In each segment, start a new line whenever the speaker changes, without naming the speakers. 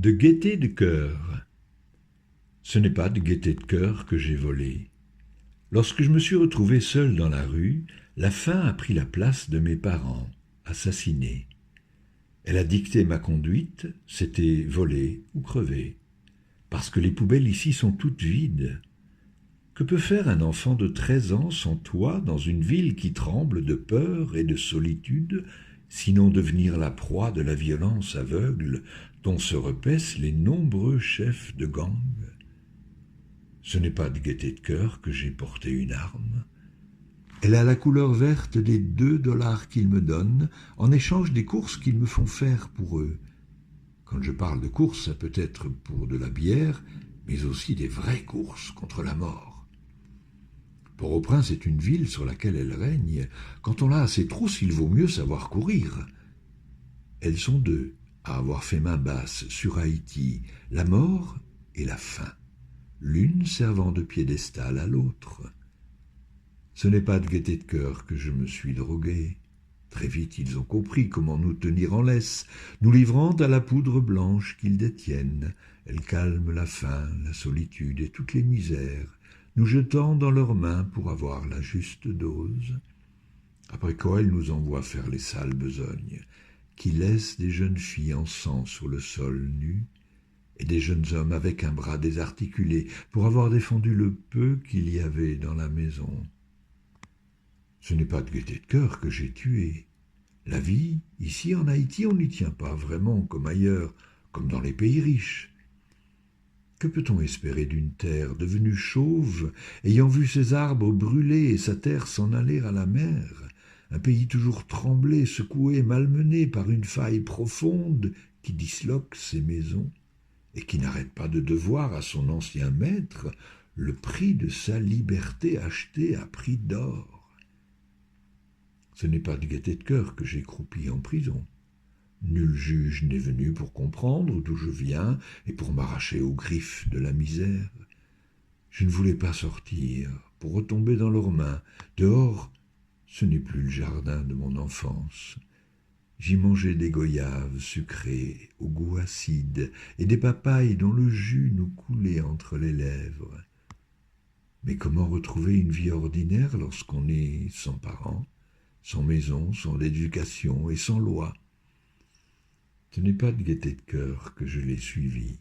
De gaieté de cœur. Ce n'est pas de gaieté de cœur que j'ai volé. Lorsque je me suis retrouvé seul dans la rue, la faim a pris la place de mes parents, assassinés. Elle a dicté ma conduite, c'était voler ou crever. Parce que les poubelles ici sont toutes vides. Que peut faire un enfant de 13 ans sans toit dans une ville qui tremble de peur et de solitude, sinon devenir la proie de la violence aveugle dont se repaissent les nombreux chefs de gang? Ce n'est pas de gaieté de cœur que j'ai porté une arme. Elle a la couleur verte des 2 $ qu'ils me donnent en échange des courses qu'ils me font faire pour eux. Quand je parle de courses, ça peut être pour de la bière, mais aussi des vraies courses contre la mort. Port-au-Prince est une ville sur laquelle elle règne. Quand on a ses trousses, il vaut mieux savoir courir. Elles sont 2 à avoir fait main basse sur Haïti, la mort et la faim, l'une servant de piédestal à l'autre. Ce n'est pas de gaieté de cœur que je me suis drogué. Très vite ils ont compris comment nous tenir en laisse, nous livrant à la poudre blanche qu'ils détiennent. Elle calme la faim, la solitude et toutes les misères, nous jetant dans leurs mains pour avoir la juste dose. Après quoi, elle nous envoie faire les sales besognes, qui laissent des jeunes filles en sang sur le sol nu, et des jeunes hommes avec un bras désarticulé pour avoir défendu le peu qu'il y avait dans la maison. Ce n'est pas de gaieté de cœur que j'ai tué. La vie, ici en Haïti, on n'y tient pas vraiment comme ailleurs, comme dans les pays riches. Que peut-on espérer d'une terre devenue chauve, ayant vu ses arbres brûler et sa terre s'en aller à la mer, un pays toujours tremblé, secoué, malmené par une faille profonde qui disloque ses maisons et qui n'arrête pas de devoir à son ancien maître le prix de sa liberté achetée à prix d'or? Ce n'est pas de gaieté de cœur que j'ai croupi en prison. Nul juge n'est venu pour comprendre d'où je viens et pour m'arracher aux griffes de la misère. Je ne voulais pas sortir pour retomber dans leurs mains. Dehors, ce n'est plus le jardin de mon enfance. J'y mangeais des goyaves sucrées au goût acide et des papayes dont le jus nous coulait entre les lèvres. Mais comment retrouver une vie ordinaire lorsqu'on est sans parents, sans maison, sans éducation et sans loi? Ce n'est pas de gaieté de cœur que je l'ai suivi.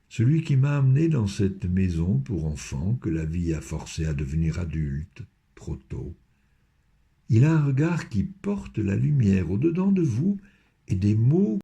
Celui qui m'a amené dans cette maison pour enfant que la vie a forcé à devenir adulte, trop tôt. Il a un regard qui porte la lumière au-dedans de vous et des mots